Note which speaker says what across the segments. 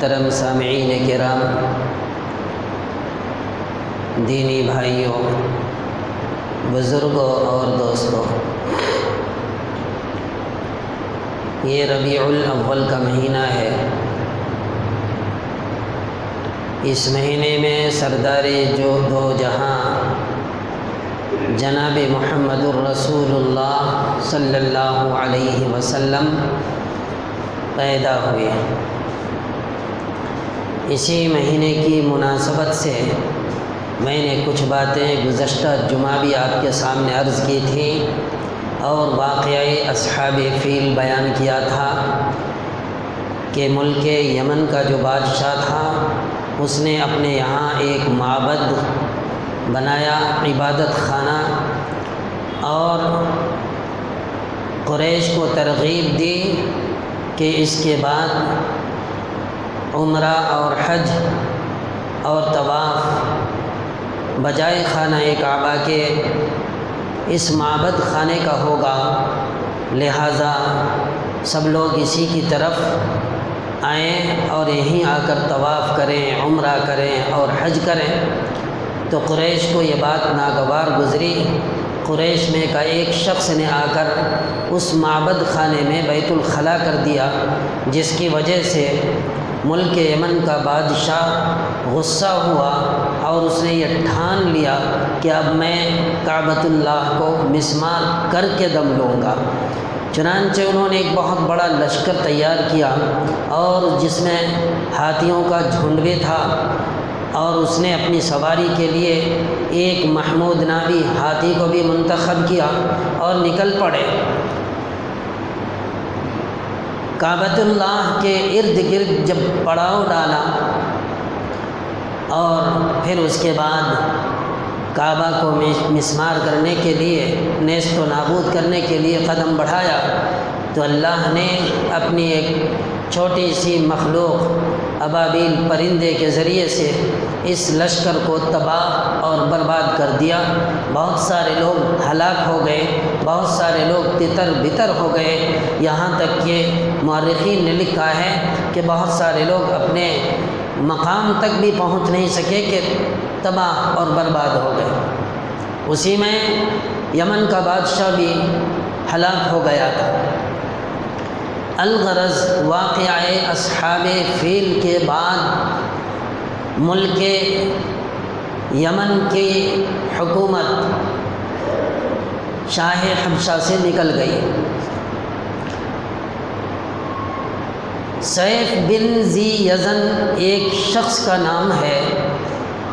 Speaker 1: محترم سامعین کرام، دینی بھائیوں، بزرگوں اور دوستوں، یہ ربیع الاول کا مہینہ ہے۔ اس مہینے میں سردار جو دو جہاں جناب محمد الرسول اللہ صلی اللہ علیہ وسلم پیدا ہوئے۔ اسی مہینے کی مناسبت سے میں نے کچھ باتیں گزشتہ جمعہ بھی آپ کے سامنے عرض کی تھیں اور واقعہ اصحاب فیل بیان کیا تھا کہ ملک یمن کا جو بادشاہ تھا اس نے اپنے یہاں ایک معبد بنایا، عبادت خانہ، اور قریش کو ترغیب دی کہ اس کے بعد عمرہ اور حج اور طواف بجائے خانہ کعبہ کے اس معبد خانے کا ہوگا، لہٰذا سب لوگ اسی کی طرف آئیں اور یہیں آ کر طواف کریں، عمرہ کریں اور حج کریں۔ تو قریش کو یہ بات ناگوار گزری۔ قریش میں کا ایک شخص نے آ کر اس معبد خانے میں بیت الخلا کر دیا، جس کی وجہ سے ملک یمن کا بادشاہ غصہ ہوا اور اس نے یہ ٹھان لیا کہ اب میں کعبۃ اللہ کو مسمار کر کے دم لوں گا۔ چنانچہ انہوں نے ایک بہت بڑا لشکر تیار کیا اور جس میں ہاتھیوں کا جھنڈ بھی تھا، اور اس نے اپنی سواری کے لیے ایک محمود نامی ہاتھی کو بھی منتخب کیا اور نکل پڑے۔ کعبۃ اللہ کے ارد گرد جب پڑاؤ ڈالا اور پھر اس کے بعد کعبہ کو مسمار کرنے کے لیے، نیست و نابود کرنے کے لیے قدم بڑھایا، تو اللہ نے اپنی ایک چھوٹی سی مخلوق ابابیل پرندے کے ذریعے سے اس لشکر کو تباہ اور برباد کر دیا۔ بہت سارے لوگ ہلاک ہو گئے، بہت سارے لوگ تتر بتر ہو گئے، یہاں تک کہ مورخین نے لکھا ہے کہ بہت سارے لوگ اپنے مقام تک بھی پہنچ نہیں سکے کہ تباہ اور برباد ہو گئے۔ اسی میں یمن کا بادشاہ بھی ہلاک ہو گیا تھا۔ الغرض واقعہ اصحاب فیل کے بعد ملک یمن کی حکومت شاہ حبشہ سے نکل گئی۔ سیف بن ذی یزن ایک شخص کا نام ہے،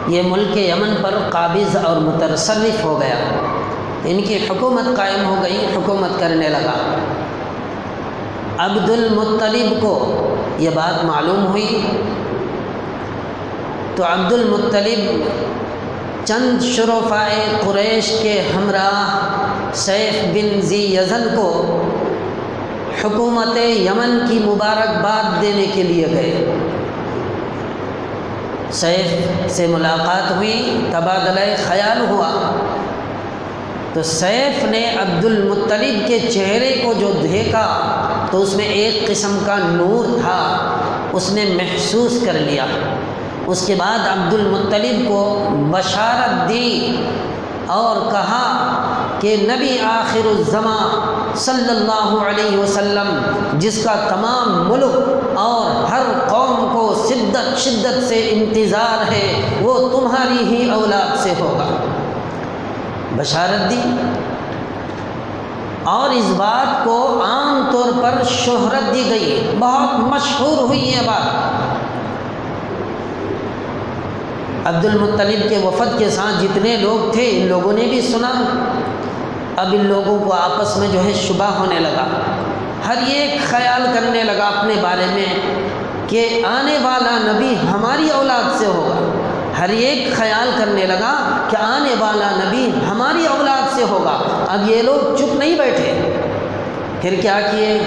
Speaker 1: یہ ملک یمن پر قابض اور متصرف ہو گیا، ان کی حکومت قائم ہو گئی، حکومت کرنے لگا۔ عبد المطلب کو یہ بات معلوم ہوئی تو عبد المطلب چند شرفائے قریش کے ہمراہ سیف بن ذی یزن کو حکومت یمن کی مبارکباد دینے کے لیے گئے۔ سیف سے ملاقات ہوئی، تبادلہ خیال ہوا، تو سیف نے عبد المطلب کے چہرے کو جو دیکھا تو اس میں ایک قسم کا نور تھا، اس نے محسوس کر لیا۔ اس کے بعد عبد المطلب کو بشارت دی اور کہا کہ نبی آخر الزمان صلی اللہ علیہ وسلم، جس کا تمام ملک اور ہر قوم کو شدت سے انتظار ہے، وہ تمہاری ہی اولاد سے ہوگا۔ بشارت دی، اور اس بات کو عام طور پر شہرت دی گئی، بہت مشہور ہوئی یہ بات۔ عبد المطلب کے وفد کے ساتھ جتنے لوگ تھے ان لوگوں نے بھی سنا۔ اب ان لوگوں کو آپس میں جو ہے شبہ ہونے لگا، ہر ایک خیال کرنے لگا اپنے بارے میں کہ آنے والا نبی ہماری اولاد سے ہوگا۔ ہر ایک خیال کرنے لگا کہ آنے والا نبی ہماری اولاد سے ہوگا۔ اب یہ لوگ چپ نہیں بیٹھے، پھر کیا کیے؟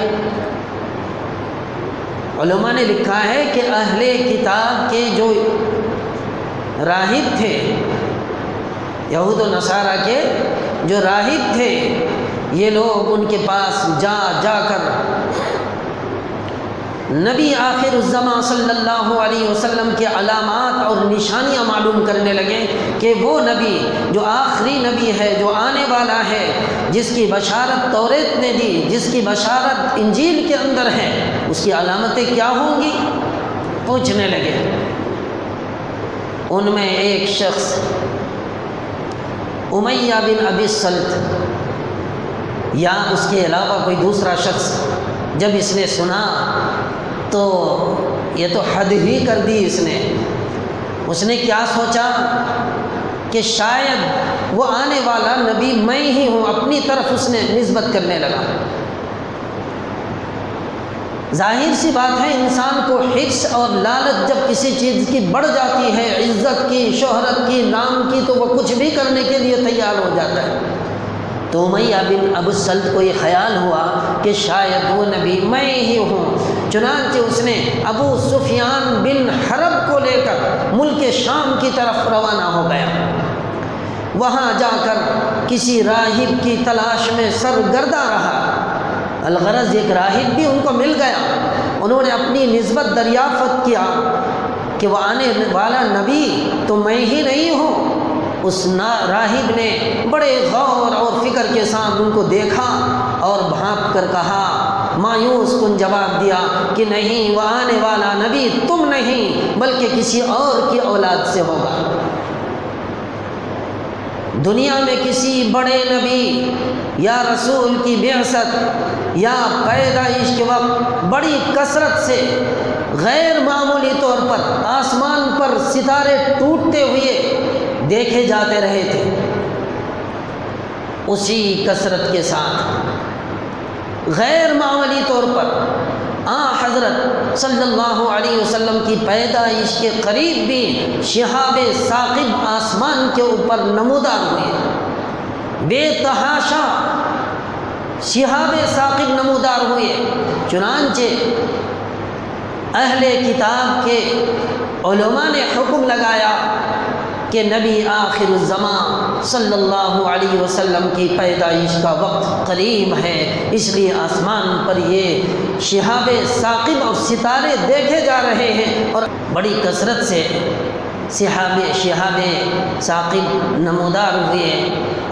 Speaker 1: علماء نے لکھا ہے کہ اہل کتاب کے جو راہب تھے، یہود و نصارہ کے جو راہب تھے، یہ لوگ ان کے پاس جا کر نبی آخر الزمان صلی اللہ علیہ وسلم کے علامات اور نشانیاں معلوم کرنے لگے کہ وہ نبی جو آخری نبی ہے، جو آنے والا ہے، جس کی بشارت توریت نے دی، جس کی بشارت انجیل کے اندر ہے، اس کی علامتیں کیا ہوں گی پوچھنے لگے۔ ان میں ایک شخص امیہ بن ابی الصلت یا اس کے علاوہ کوئی دوسرا شخص جب اس نے سنا تو یہ تو حد ہی کر دی اس نے کیا سوچا کہ شاید وہ آنے والا نبی میں ہی ہوں، اپنی طرف اس نے نسبت کرنے لگا۔ ظاہر سی بات ہے، انسان کو حرص اور لالچ جب کسی چیز کی بڑھ جاتی ہے، عزت کی، شہرت کی، نام کی، تو وہ کچھ بھی کرنے کے لیے تیار ہو جاتا ہے۔ تو امیہ بن ابو الصلت کو یہ خیال ہوا کہ شاید وہ نبی میں ہی ہوں، چنانچہ اس نے ابو سفیان بن حرب کو لے کر ملک شام کی طرف روانہ ہو گیا۔ وہاں جا کر کسی راہب کی تلاش میں سرگرداں رہا۔ الغرض ایک راہب بھی ان کو مل گیا، انہوں نے اپنی نسبت دریافت کیا کہ وہ آنے والا نبی تو میں ہی نہیں ہوں۔ اس راہب نے بڑے غور اور فکر کے ساتھ ان کو دیکھا اور بھانپ کر کہا، مایوس کن جواب دیا کہ نہیں، وہ آنے والا نبی تم نہیں بلکہ کسی اور کی اولاد سے ہوگا۔ دنیا میں کسی بڑے نبی یا رسول کی بعثت یا پیدائش کے وقت بڑی کثرت سے غیر معمولی طور پر آسمان پر ستارے ٹوٹتے ہوئے دیکھے جاتے رہے تھے۔ اسی کثرت کے ساتھ غیر معمولی طور پر حضرت صلی اللہ علیہ وسلم کی پیدائش کے قریب بھی شہاب ثاقب آسمان کے اوپر نمودار ہوئے، بے تحاشا شہاب ثاقب نمودار ہوئے۔ چنانچہ اہل کتاب کے علماء نے حکم لگایا کہ نبی آخر الزمان صلی اللہ علیہ وسلم کی پیدائش کا وقت قریب ہے، اس لیے آسمان پر یہ شہاب ثاقب اور ستارے دیکھے جا رہے ہیں، اور بڑی کثرت سے شہاب ثاقب نمودار ہوئے۔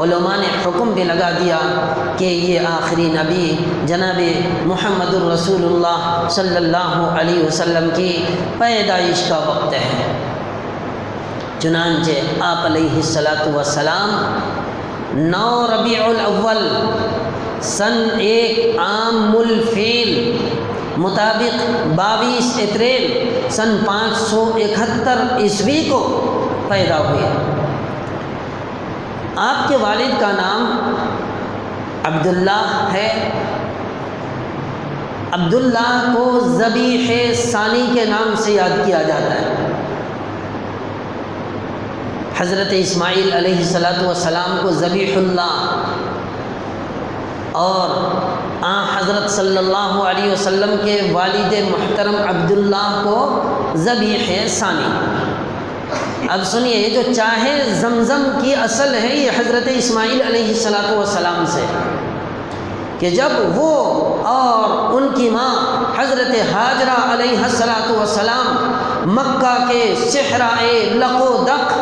Speaker 1: علماء نے حکم بھی لگا دیا کہ یہ آخری نبی جناب محمد الرسول اللہ صلی اللہ علیہ وسلم کی پیدائش کا وقت ہے۔ چنانچہ آپ علیہ السلام 9 ربیع الاول سن 1 عام الفیل مطابق 22 اپریل سن 571 عیسوی کو پیدا ہوئے۔ آپ کے والد کا نام عبداللہ ہے۔ عبداللہ کو ذبیح ثانی کے نام سے یاد کیا جاتا ہے۔ حضرت اسماعیل علیہ السلام کو ذبیح اللہ اور حضرت صلی اللہ علیہ وسلم کے والد محترم عبداللہ کو ذبیح ثانی۔ اب سنیے، یہ جو چاہے زمزم کی اصل ہے یہ حضرت اسماعیل علیہ السلام سے، کہ جب وہ اور ان کی ماں حضرت ہاجرہ علیہ السلام مکہ کے صحرائے لقودق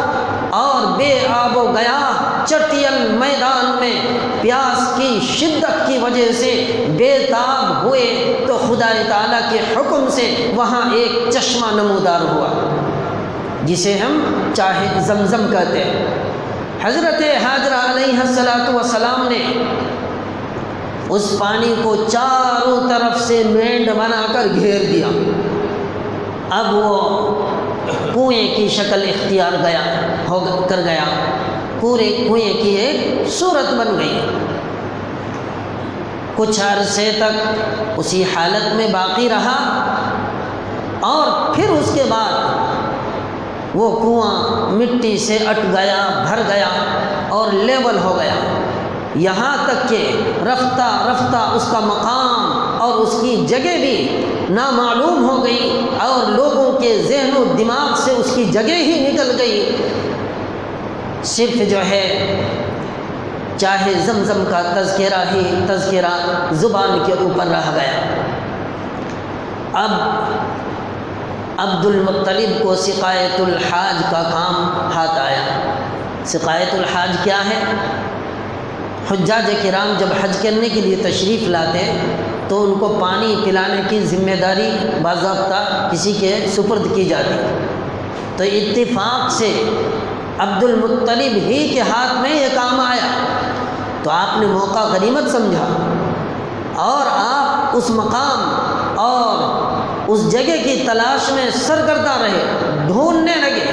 Speaker 1: اور بے آب و گیا چٹیل میدان میں پیاس کی شدت کی وجہ سے بے تاب ہوئے تو خدا تعالیٰ کے حکم سے وہاں ایک چشمہ نمودار ہوا جسے ہم چاہے زمزم کہتے ہیں۔ حضرت ہاجرہ علیہ السلام نے اس پانی کو چاروں طرف سے مینڈ بنا کر گھیر دیا۔ اب وہ کنویں کی شکل اختیار کر گیا، پورے کنویں کی ایک صورت بن گئی۔ کچھ عرصے تک اسی حالت میں باقی رہا اور پھر اس کے بعد وہ کنواں مٹی سے اٹ گیا، بھر گیا اور لیول ہو گیا، یہاں تک کہ رفتہ رفتہ اس کا مقام اور اس کی جگہ بھی نامعلوم ہو گئی اور لوگوں کے ذہن و دماغ سے اس کی جگہ ہی نکل گئی۔ صرف جو ہے چاہے زمزم کا تذکرہ زبان کے اوپر رہ گیا۔ اب عبد المطلب کو سقایت الحاج کا کام ہاتھ آیا۔ سقایت الحاج کیا ہے؟ حجاج کرام جب حج کرنے کے لیے تشریف لاتے تو ان کو پانی پلانے کی ذمہ داری باضابطہ کسی کے سپرد کی جاتی، تو اتفاق سے عبد المطلب ہی کے ہاتھ میں یہ کام آیا، تو آپ نے موقع غنیمت سمجھا اور آپ اس مقام اور اس جگہ کی تلاش میں سرگرداں رہے، ڈھونڈنے لگے۔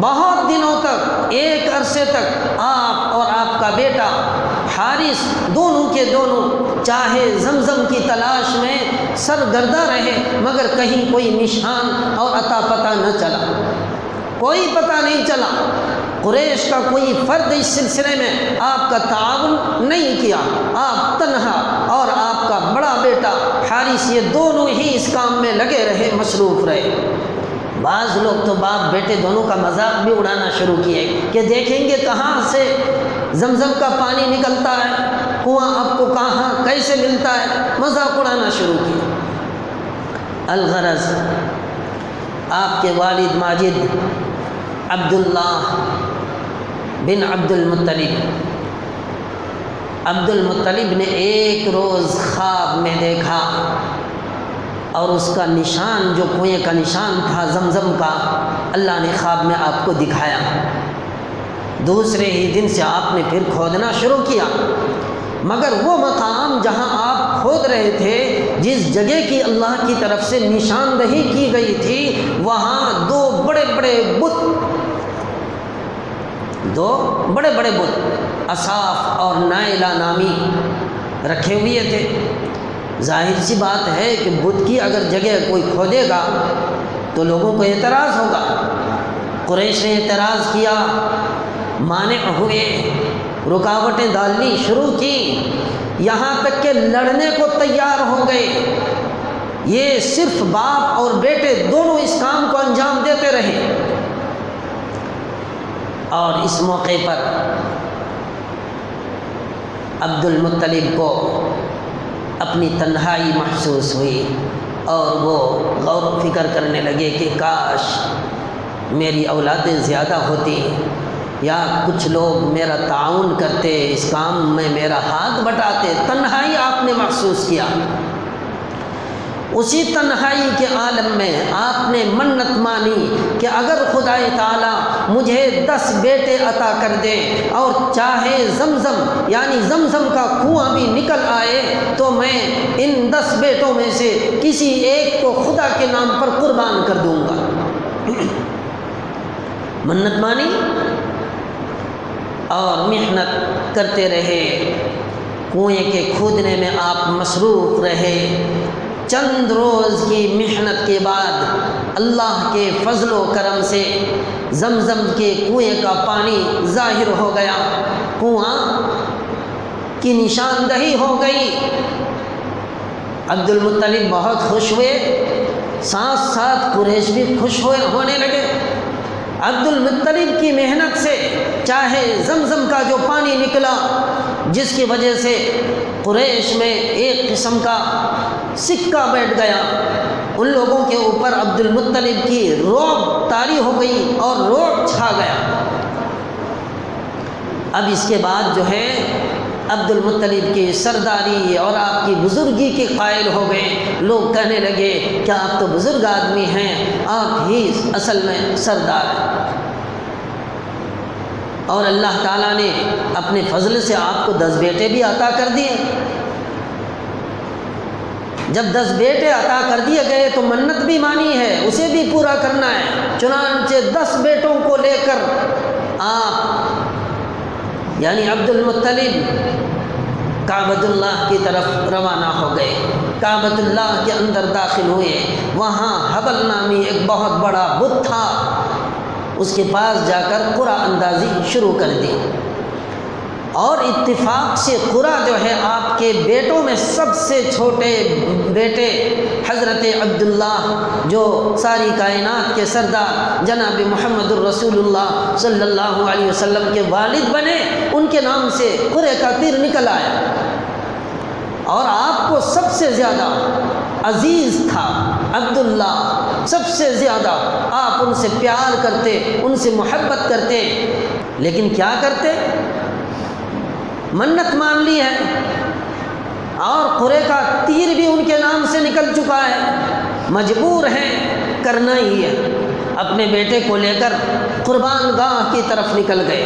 Speaker 1: بہت دنوں تک، ایک عرصے تک آپ اور آپ کا بیٹا حارث دونوں کے دونوں چاہے زمزم کی تلاش میں سرگرداں رہے، مگر کہیں کوئی نشان اور عطا پتہ نہ چلا، کوئی پتہ نہیں چلا۔ قریش کا کوئی فرد اس سلسلے میں آپ کا تعاون نہیں کیا، آپ تنہا اور آپ کا بڑا بیٹا حارث یہ دونوں ہی اس کام میں لگے رہے، مصروف رہے۔ بعض لوگ تو باپ بیٹے دونوں کا مذاق بھی اڑانا شروع کیے کہ دیکھیں گے کہاں سے زمزم کا پانی نکلتا ہے، کنواں آپ کو کہاں کیسے ملتا ہے، مذاق اڑانا شروع کیا۔ الغرض آپ کے والد ماجد عبداللہ بن عبد المطلب نے ایک روز خواب میں دیکھا اور اس کا نشان جو کنویں کا نشان تھا زمزم کا، اللہ نے خواب میں آپ کو دکھایا۔ دوسرے ہی دن سے آپ نے پھر کھودنا شروع کیا، مگر وہ مقام جہاں آپ کھود رہے تھے، جس جگہ کی اللہ کی طرف سے نشاندہی کی گئی تھی، وہاں دو بڑے بڑے بت اصاف اور نائلہ نامی رکھے ہوئے تھے۔ ظاہر سی بات ہے کہ بت کی اگر جگہ کوئی کھودے گا تو لوگوں کو اعتراض ہوگا۔ قریش نے اعتراض کیا، مانع ہوئے، رکاوٹیں ڈالنی شروع کی، یہاں تک کہ لڑنے کو تیار ہو گئے۔ یہ صرف باپ اور بیٹے دونوں اس کام کو انجام دیتے رہے، اور اس موقع پر عبد المطلب کو اپنی تنہائی محسوس ہوئی اور وہ غور و فکر کرنے لگے کہ کاش میری اولادیں زیادہ ہوتی یا کچھ لوگ میرا تعاون کرتے، اس کام میں میرا ہاتھ بٹاتے۔ تنہائی آپ نے محسوس کیا۔ اسی تنہائی کے عالم میں آپ نے منت مانی کہ اگر خدا تعالیٰ مجھے 10 بیٹے عطا کر دے اور چاہے زمزم یعنی زمزم کا کنواں بھی نکل آئے تو میں ان 10 بیٹوں میں سے کسی ایک کو خدا کے نام پر قربان کر دوں گا۔ منت مانی اور محنت کرتے رہے، کنویں کے کھودنے میں آپ مصروف رہے۔ چند روز کی محنت کے بعد اللہ کے فضل و کرم سے زمزم کے کنویں کا پانی ظاہر ہو گیا، کنواں کی نشاندہی ہو گئی۔ عبد المطلب بہت خوش ہوئے، ساتھ ساتھ قریش بھی خوش ہونے لگے۔ عبد المطلب کی محنت سے چاہے زمزم کا جو پانی نکلا، جس کی وجہ سے قریش میں ایک قسم کا سکہ بیٹھ گیا، ان لوگوں کے اوپر عبد المطلب کی رعب طاری ہو گئی اور رعب چھا گیا۔ اب اس کے بعد جو ہے عبد المطلب کی سرداری اور آپ کی بزرگی کے قائل ہو گئے۔ لوگ کہنے لگے کہ آپ تو بزرگ آدمی ہیں، آپ ہی اصل میں سردار ہیں، اور اللہ تعالیٰ نے اپنے فضل سے آپ کو 10 بیٹے بھی عطا کر دیے۔ جب 10 بیٹے عطا کر دیے گئے تو منت بھی مانی ہے، اسے بھی پورا کرنا ہے۔ چنانچہ 10 بیٹوں کو لے کر آپ یعنی عبد المطلب کعبۃ اللہ کی طرف روانہ ہو گئے، کعبۃ اللہ کے اندر داخل ہوئے۔ وہاں حبل نامی ایک بہت بڑا بت تھا، اس کے پاس جا کر قرعہ اندازی شروع کر دی، اور اتفاق سے قرعہ جو ہے آپ کے بیٹوں میں سب سے چھوٹے بیٹے حضرت عبداللہ جو ساری کائنات کے سردار جناب محمد الرسول اللہ صلی اللہ علیہ وسلم کے والد بنے، ان کے نام سے قرعے کا تیر نکل آیا۔ اور آپ کو سب سے زیادہ عزیز تھا عبداللہ، سب سے زیادہ آپ ان سے پیار کرتے، ان سے محبت کرتے، لیکن کیا کرتے؟ منت مان لی ہے اور قرے کا تیر بھی ان کے نام سے نکل چکا ہے، مجبور ہیں، کرنا ہی ہے۔ اپنے بیٹے کو لے کر قربان گاہ کی طرف نکل گئے۔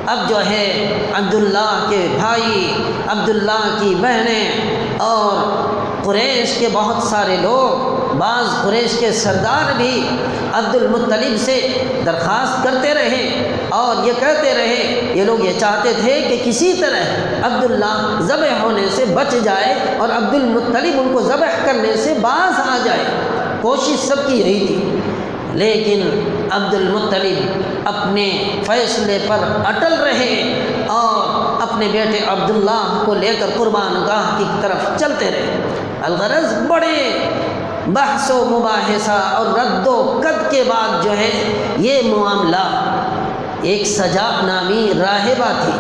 Speaker 1: اب جو ہے عبداللہ کے بھائی، عبداللہ کی بہنیں اور قریش کے بہت سارے لوگ، بعض قریش کے سردار بھی عبد المطلب سے درخواست کرتے رہے اور یہ کہتے رہے، یہ لوگ یہ چاہتے تھے کہ کسی طرح عبداللہ ذبح ہونے سے بچ جائے اور عبد المطلب ان کو ذبح کرنے سے باز آ جائے، کوشش سب کی یہی تھی۔ لیکن عبد المطلب اپنے فیصلے پر اٹل رہے اور اپنے بیٹے عبداللہ کو لے کر قربان گاہ کی طرف چلتے رہے۔ الغرض بڑے بحث و مباحثہ اور رد و قد کے بعد جو ہے یہ معاملہ ایک سجا نامی راہبہ تھی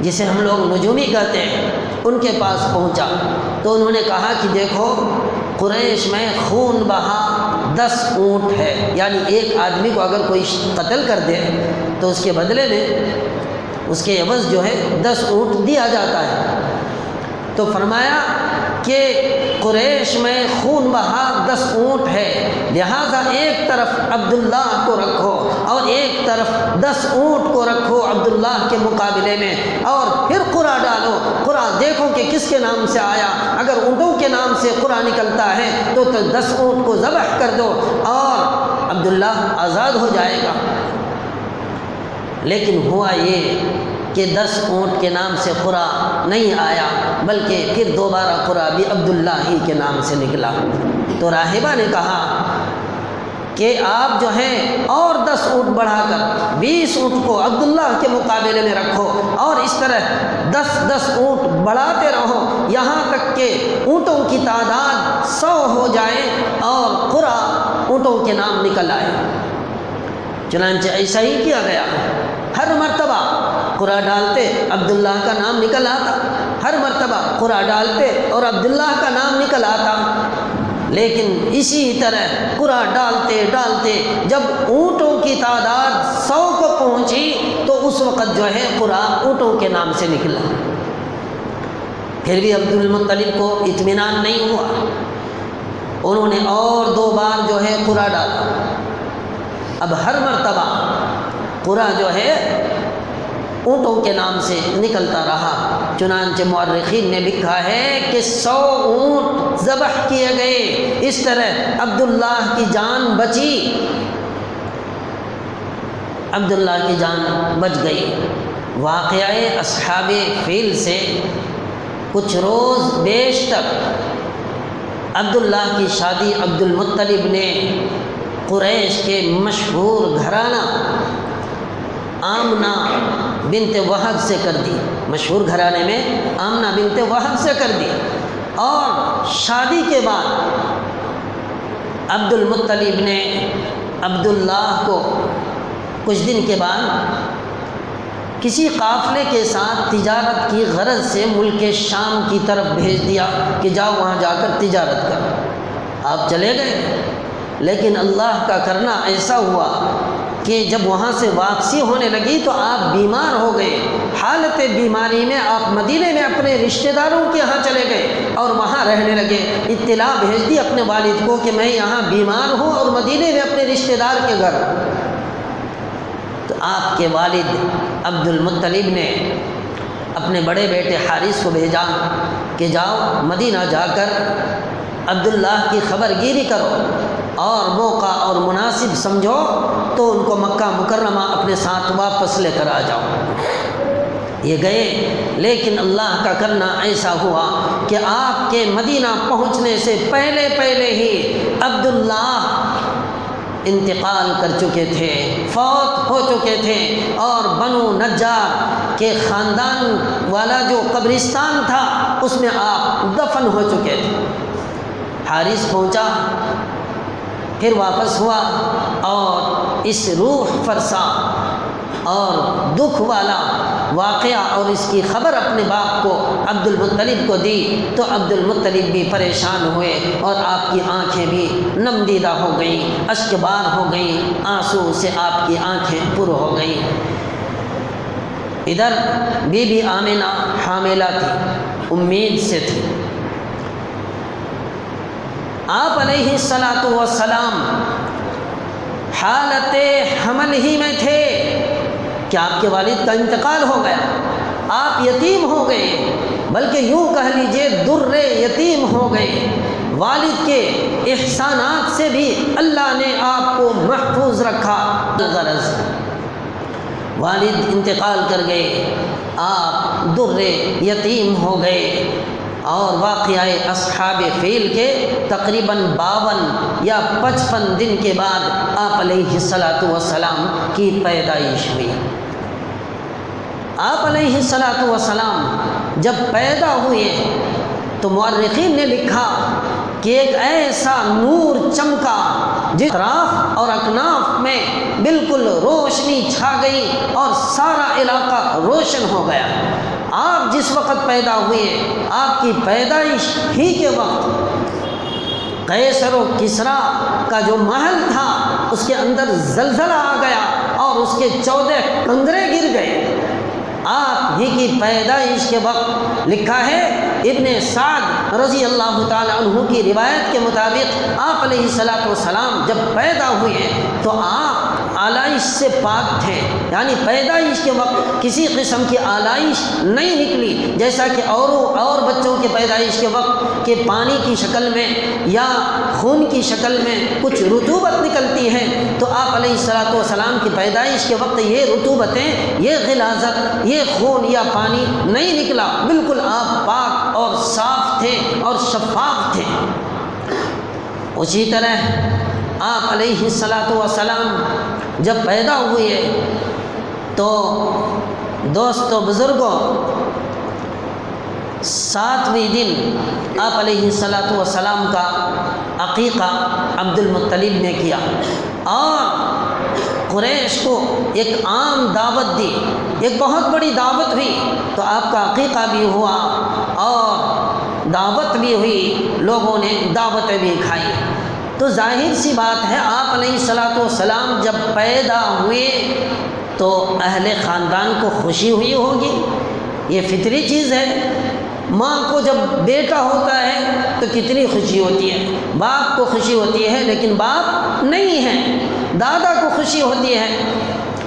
Speaker 1: جسے ہم لوگ نجومی کہتے ہیں، ان کے پاس پہنچا تو انہوں نے کہا کہ دیکھو قریش میں خون بہا 10 اونٹ ہے، یعنی ایک آدمی کو اگر کوئی قتل کر دے تو اس کے بدلے میں اس کے عوض جو ہے 10 اونٹ دیا جاتا ہے۔ تو فرمایا کہ قریش میں خون بہا 10 اونٹ ہے، لہذا ایک طرف عبداللہ کو رکھو اور ایک طرف 10 اونٹ کو رکھو عبداللہ کے مقابلے میں، اور پھر قرعہ ڈالو، قرعہ دیکھو کہ کس کے نام سے آیا، اگر اونٹوں کے نام سے قرعہ نکلتا ہے تو 10 اونٹ کو ذبح کر دو اور عبداللہ آزاد ہو جائے گا۔ لیکن ہوا یہ کہ 10 اونٹ کے نام سے قرعہ نہیں آیا، بلکہ پھر دوبارہ قرعہ بھی عبداللہ ہی کے نام سے نکلا۔ تو راہبہ نے کہا کہ آپ جو ہیں اور 10 اونٹ بڑھا کر 20 اونٹ کو عبداللہ کے مقابلے میں رکھو اور اس طرح 10 اونٹ بڑھاتے رہو یہاں تک کہ اونٹوں کی تعداد 100 ہو جائے اور قرعہ اونٹوں کے نام نکل آئے۔ چنانچہ ایسا ہی کیا گیا، ہر مرتبہ قرعہ ڈالتے عبداللہ کا نام نکل آتا، ہر مرتبہ قرعہ ڈالتے اور عبداللہ کا نام نکل آتا۔ لیکن اسی طرح قرعہ ڈالتے ڈالتے جب اونٹوں کی تعداد 100 کو پہنچی تو اس وقت جو ہے قرعہ اونٹوں کے نام سے نکلا۔ پھر بھی عبد المطلب کو اطمینان نہیں ہوا، انہوں نے اور 2 بار جو ہے قرعہ ڈالا۔ اب ہر مرتبہ قرعہ جو ہے اونٹوں کے نام سے نکلتا رہا، چنانچہ مورخین نے لکھا ہے کہ 100 اونٹ ذبح کیے گئے، اس طرح عبداللہ کی جان بچی، عبداللہ کی جان بچ گئی۔ واقعہ اصحاب فیل سے کچھ روز بیشتر عبداللہ کی شادی عبد المطلب نے قریش کے مشہور گھرانہ آمنہ بنت وہب سے کر دی، مشہور گھرانے میں آمنہ بنت وہب سے کر دی، اور شادی کے بعد عبد المطلب نے عبداللہ کو کچھ دن کے بعد کسی قافلے کے ساتھ تجارت کی غرض سے ملک شام کی طرف بھیج دیا کہ جاؤ وہاں جا کر تجارت کرو۔ آپ چلے گئے، لیکن اللہ کا کرنا ایسا ہوا کہ جب وہاں سے واپسی ہونے لگی تو آپ بیمار ہو گئے۔ حالت بیماری میں آپ مدینے میں اپنے رشتہ داروں کے ہاں چلے گئے اور وہاں رہنے لگے۔ اطلاع بھیج دی اپنے والد کو کہ میں یہاں بیمار ہوں اور مدینے میں اپنے رشتہ دار کے گھر۔ تو آپ کے والد عبد المطلب نے اپنے بڑے بیٹے حارث کو بھیجا کہ جاؤ مدینہ جا کر عبداللہ کی خبر گیری کرو اور موقع اور مناسب سمجھو تو ان کو مکہ مکرمہ اپنے ساتھ واپس لے کر آ جاؤ۔ یہ گئے، لیکن اللہ کا کرنا ایسا ہوا کہ آپ کے مدینہ پہنچنے سے پہلے ہی عبداللہ انتقال کر چکے تھے، فوت ہو چکے تھے، اور بنو نجار کے خاندان والا جو قبرستان تھا اس میں آپ دفن ہو چکے تھے۔ حارث پہنچا، پھر واپس ہوا اور اس روح فرسا اور دکھ والا واقعہ اور اس کی خبر اپنے باپ کو عبد المطلب کو دی تو عبد المطلب بھی پریشان ہوئے اور آپ کی آنکھیں بھی نم دیدہ ہو گئیں، اشک بار ہو گئیں، آنسو سے آپ کی آنکھیں پر ہو گئیں۔ ادھر بی بی آمنہ حاملہ تھی، امید سے تھی۔ آپ علیہ السلام حالت حمل ہی میں تھے کہ آپ کے والد کا انتقال ہو گیا، آپ یتیم ہو گئے، بلکہ یوں کہہ لیجئے در یتیم ہو گئے۔ والد کے احسانات سے بھی اللہ نے آپ کو محفوظ رکھا۔ غرض والد انتقال کر گئے، آپ در یتیم ہو گئے، اور واقعہ اصحاب فیل کے تقریباً 52 یا 55 دن کے بعد آپ علیہ السلام کی پیدائش ہوئی۔ آپ علیہ السلام جب پیدا ہوئے تو مورخین نے لکھا کہ ایک ایسا نور چمکا جس اطراف اور اکناف میں بالکل روشنی چھا گئی اور سارا علاقہ روشن ہو گیا۔ آپ جس وقت پیدا ہوئے، آپ کی پیدائش ہی کے وقت قیصر و کسریٰ کا جو محل تھا اس کے اندر زلزلہ آ گیا اور اس کے 14 کنگرے گر گئے۔ آپ ہی کی پیدائش کے وقت لکھا ہے ابن سعد رضی اللہ تعالی عنہ کی روایت کے مطابق آپ علیہ السلام جب پیدا ہوئے تو آپ آلائش سے پاک تھے، یعنی پیدائش کے وقت کسی قسم کی آلائش نہیں نکلی، جیسا کہ اور بچوں کے پیدائش کے وقت کہ پانی کی شکل میں یا خون کی شکل میں کچھ رطوبت نکلتی ہے، تو آپ علیہ السلام کی پیدائش کے وقت یہ رطوبتیں، یہ غلاظت، یہ خون یا پانی نہیں نکلا، بالکل آپ پاک اور صاف تھے اور شفاف تھے۔ اسی طرح آپ علیہ السلام جب پیدا ہوئے تو دوستو بزرگوں 7ویں دن آپ علیہ السلام کا عقیقہ عبد المطلب نے کیا اور قریش کو ایک عام دعوت دی، ایک بہت بڑی دعوت ہوئی، تو آپ کا عقیقہ بھی ہوا اور دعوت بھی ہوئی، لوگوں نے دعوتیں بھی کھائی۔ تو ظاہر سی بات ہے آپ علیہ السلام جب پیدا ہوئے تو اہل خاندان کو خوشی ہوئی ہوگی، یہ فطری چیز ہے۔ ماں کو جب بیٹا ہوتا ہے تو کتنی خوشی ہوتی ہے، باپ کو خوشی ہوتی ہے لیکن باپ نہیں ہے، دادا کو خوشی ہوتی ہے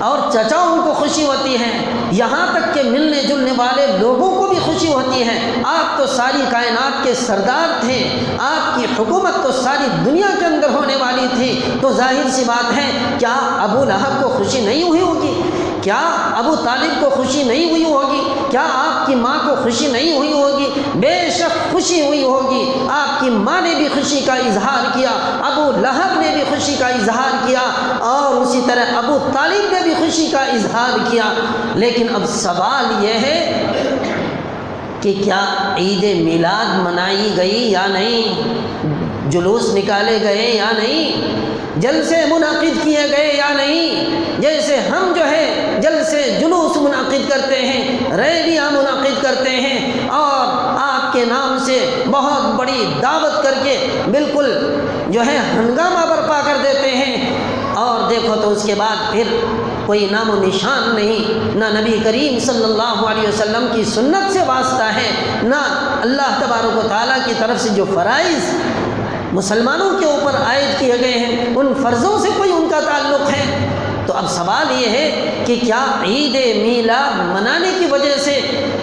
Speaker 1: اور چچاؤں کو خوشی ہوتی ہے، یہاں تک کہ ملنے جلنے والے لوگوں کو بھی خوشی ہوتی ہے۔ آپ تو ساری کائنات کے سردار تھے، آپ کی حکومت تو ساری دنیا کے اندر ہونے والی تھی، تو ظاہر سی بات ہے کیا ابو لہب کو خوشی نہیں ہوئی ہوگی؟ کیا ابو طالب کو خوشی نہیں ہوئی ہوگی؟ کیا آپ کی ماں کو خوشی نہیں ہوئی ہوگی؟ بے شک خوشی ہوئی ہوگی۔ آپ کی ماں نے بھی خوشی کا اظہار کیا، ابو لہب نے بھی خوشی کا اظہار کیا، اور اسی طرح ابو طالب نے بھی خوشی کا اظہار کیا۔ لیکن اب سوال یہ ہے کہ کیا عید میلاد منائی گئی یا نہیں؟ جلوس نکالے گئے یا نہیں؟ جلسے منعقد کیے گئے یا نہیں؟ جیسے ہم جو ہے جلسے جلوس منعقد کرتے ہیں، ریلیاں منعقد کرتے ہیں اور آپ کے نام سے بہت بڑی دعوت کر کے بالکل جو ہے ہنگامہ برپا کر دیتے ہیں، اور دیکھو تو اس کے بعد پھر کوئی نام و نشان نہیں، نہ نبی کریم صلی اللہ علیہ وسلم کی سنت سے واسطہ ہے، نہ اللہ تبارک و تعالیٰ کی طرف سے جو فرائض مسلمانوں کے اوپر عائد کیے گئے ہیں ان فرضوں سے کوئی ان کا تعلق ہے۔ تو اب سوال یہ ہے کہ کیا عید میلاد منانے کی وجہ سے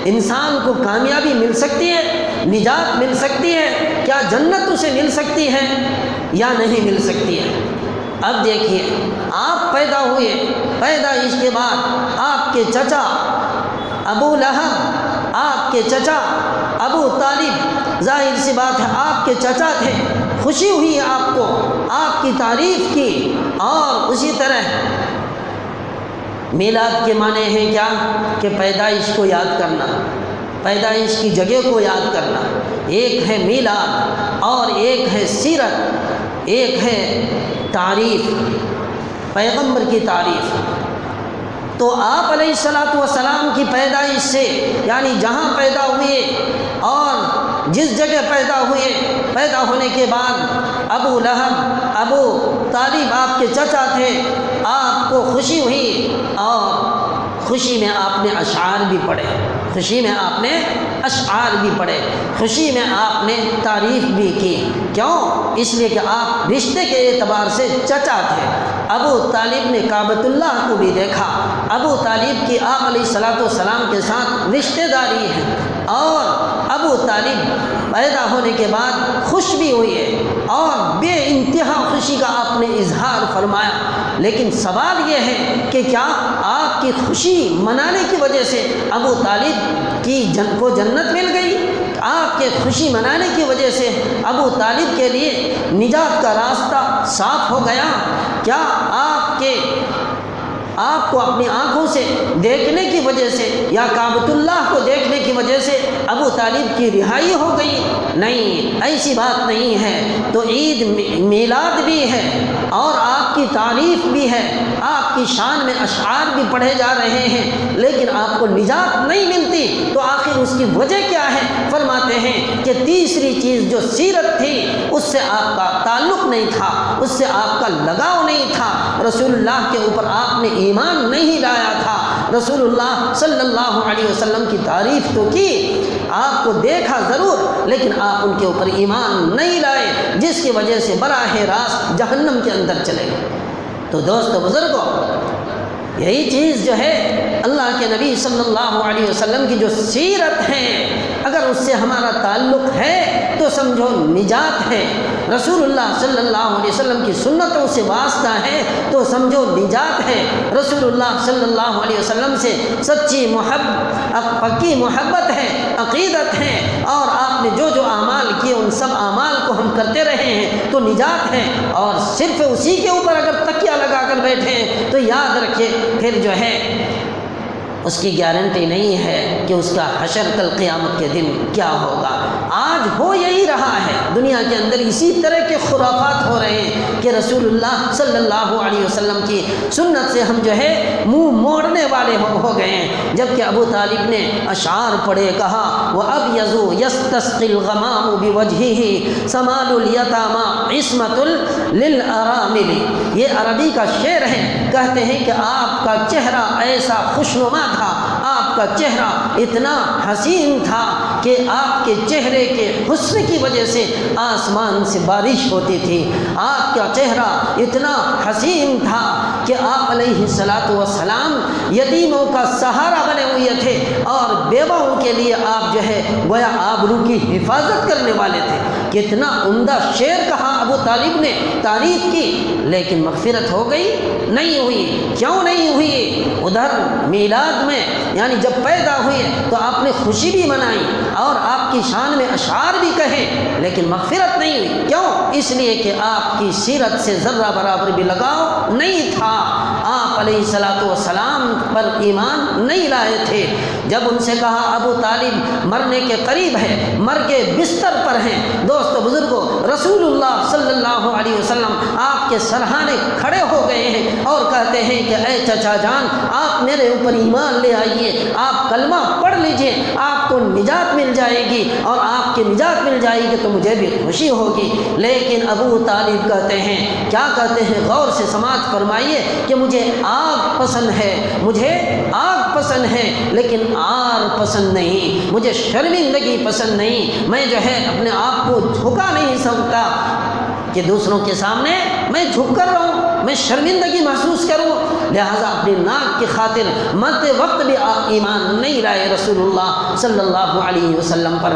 Speaker 1: انسان کو کامیابی مل سکتی ہے، نجات مل سکتی ہے، کیا جنت اسے مل سکتی ہے یا نہیں مل سکتی ہے؟ اب دیکھیے، آپ پیدا ہوئے، پیدائش کے بعد آپ کے چچا ابو لہب، آپ کے چچا ابو طالب، ظاہر سی بات ہے آپ کے چچا تھے، خوشی ہوئی آپ کو، آپ کی تعریف کی، اور اسی طرح میلاد کے معنی ہیں کیا کہ پیدائش کو یاد کرنا، پیدائش کی جگہ کو یاد کرنا۔ ایک ہے میلاد اور ایک ہے سیرت، ایک ہے تعریف، پیغمبر کی تعریف۔ تو آپ علیہ الصلوۃ والسلام کی پیدائش سے یعنی جہاں پیدا ہوئے اور جس جگہ پیدا ہوئے، پیدا ہونے کے بعد ابو لہب ابو طالب آپ کے چچا تھے، آپ کو خوشی ہوئی اور خوشی میں آپ نے اشعار بھی پڑھے، خوشی میں آپ نے اشعار بھی پڑھے، خوشی میں آپ نے تعریف بھی کی۔ کیوں؟ اس لیے کہ آپ رشتے کے اعتبار سے چچا تھے۔ ابو طالب نے کعبۃ اللہ کو بھی دیکھا، ابو طالب کی آپ علیہ الصلوۃ والسلام کے ساتھ رشتہ داری ہے، اور ابو طالب پیدا ہونے کے بعد خوش بھی ہوئے اور بے انتہا خوشی کا آپ نے اظہار فرمایا۔ لیکن سوال یہ ہے کہ کیا آپ کی خوشی منانے کی وجہ سے ابو طالب کی کو جنت مل گئی؟ آپ کے خوشی منانے کی وجہ سے ابو طالب کے لیے نجات کا راستہ صاف ہو گیا؟ کیا آپ کو اپنی آنکھوں سے دیکھنے کی وجہ سے یا کعبۃ اللہ کو دیکھنے کی وجہ سے ابو طالب کی رہائی ہو گئی؟ نہیں، ایسی بات نہیں ہے۔ تو عید میلاد بھی ہے اور آپ کی تعریف بھی ہے، آپ کی شان میں اشعار بھی پڑھے جا رہے ہیں، لیکن آپ کو نجات نہیں ملتی، تو آخر اس کی وجہ کیا ہے؟ فرماتے ہیں کہ تیسری چیز جو سیرت تھی اس سے آپ کا تعلق نہیں تھا، اس سے آپ کا لگاؤ نہیں تھا، رسول اللہ کے اوپر آپ نے ایمان نہیں لایا تھا، رسول اللہ صلی اللہ علیہ وسلم کی تعریف تو کی، آپ کو دیکھا ضرور، لیکن آپ ان کے اوپر ایمان نہیں لائے، جس کی وجہ سے براہ راست جہنم کے اندر چلے گئے۔ تو دوستو بزرگوں، یہی چیز جو ہے اللہ کے نبی صلی اللہ علیہ وسلم کی جو سیرت ہے، اگر اس سے ہمارا تعلق ہے تو سمجھو نجات ہے، رسول اللہ صلی اللہ علیہ وسلم کی سنتوں سے واسطہ ہے تو سمجھو نجات ہے، رسول اللہ صلی اللہ علیہ وسلم سے سچی پکی محبت ہے، عقیدت ہے، اور آپ نے جو جو اعمال کیے ان سب اعمال کو ہم کرتے رہے ہیں تو نجات ہے۔ اور صرف اسی کے اوپر اگر تکیہ لگا کر بیٹھے ہیں تو یاد رکھیے پھر جو ہے اس کی گارنٹی نہیں ہے کہ اس کا حشر کل قیامت کے دن کیا ہوگا۔ آج ہو یہی رہا ہے، دنیا کے اندر اسی طرح کے خرافات ہو رہے ہیں کہ رسول اللہ صلی اللہ علیہ وسلم کی سنت سے ہم جو ہے منہ موڑنے والے ہو گئے ہیں، جبکہ ابو طالب نے اشعار پڑھے، کہا وَأَبْيَضُ يَسْتَسْقِي الْغَمَامُ بِوَجْهِهِ سَمَالُ الْيَتَامَى عِصْمَةٌ لِلْأَرَامِلِ۔ یہ عربی کا شعر ہے، کہتے ہیں کہ آپ کا چہرہ ایسا خوشنما تھا، آپ کا چہرہ اتنا حسین تھا کہ آپ کے چہرے کے حسن کی وجہ سے آسمان سے بارش ہوتی تھی، آپ کا چہرہ اتنا حسین تھا کہ آپ علیہ الصلوۃ والسلام یتیموں کا سہارا بنے ہوئے تھے اور بیواؤں کے لیے آپ جو ہے گویا آبرو کی حفاظت کرنے والے تھے۔ کتنا عمدہ شعر کہا ابو طالب نے، تعریف کی، لیکن مغفرت ہو گئی؟ نہیں ہوئی۔ کیوں نہیں ہوئی؟ ادھر میلاد میں یعنی جب پیدا ہوئے تو آپ نے خوشی بھی منائی اور آپ کی شان میں اشعار بھی کہے، لیکن مغفرت نہیں ہوئی۔ کیوں؟ اس لیے کہ آپ کی سیرت سے ذرہ برابر بھی لگاؤ نہیں تھا، آپ علیہ الصلوۃ والسلام پر ایمان نہیں لائے تھے۔ جب ان سے کہا ابو طالب مرنے کے قریب ہے، مر کے بستر پر ہیں، دوستو بزرگوں، رسول اللہ صلی اللہ علیہ وسلم آپ کے سرہانے کھڑے ہو گئے ہیں اور کہتے ہیں کہ اے چچا جان، آپ میرے اوپر ایمان لے آئیے، آپ کلمہ پڑھ لیجئے، آپ کو نجات مل جائے گی، اور آپ کی نجات مل جائے گی تو مجھے بھی خوشی ہوگی۔ لیکن ابو طالب کہتے ہیں، کیا کہتے ہیں؟ غور سے سماعت فرمائیے کہ مجھے آگ پسند ہے، مجھے آگ پسند ہے، لیکن آر پسند نہیں، مجھے شرمندگی پسند نہیں، میں جو ہے اپنے آپ کو جھکا نہیں سکتا کہ دوسروں کے سامنے میں جھک کر رہوں، میں شرمندگی محسوس کروں، لہذا اپنی ناک کی خاطر مرتے وقت بھی آپ ایمان نہیں لائے رسول اللہ صلی اللہ علیہ وسلم پر۔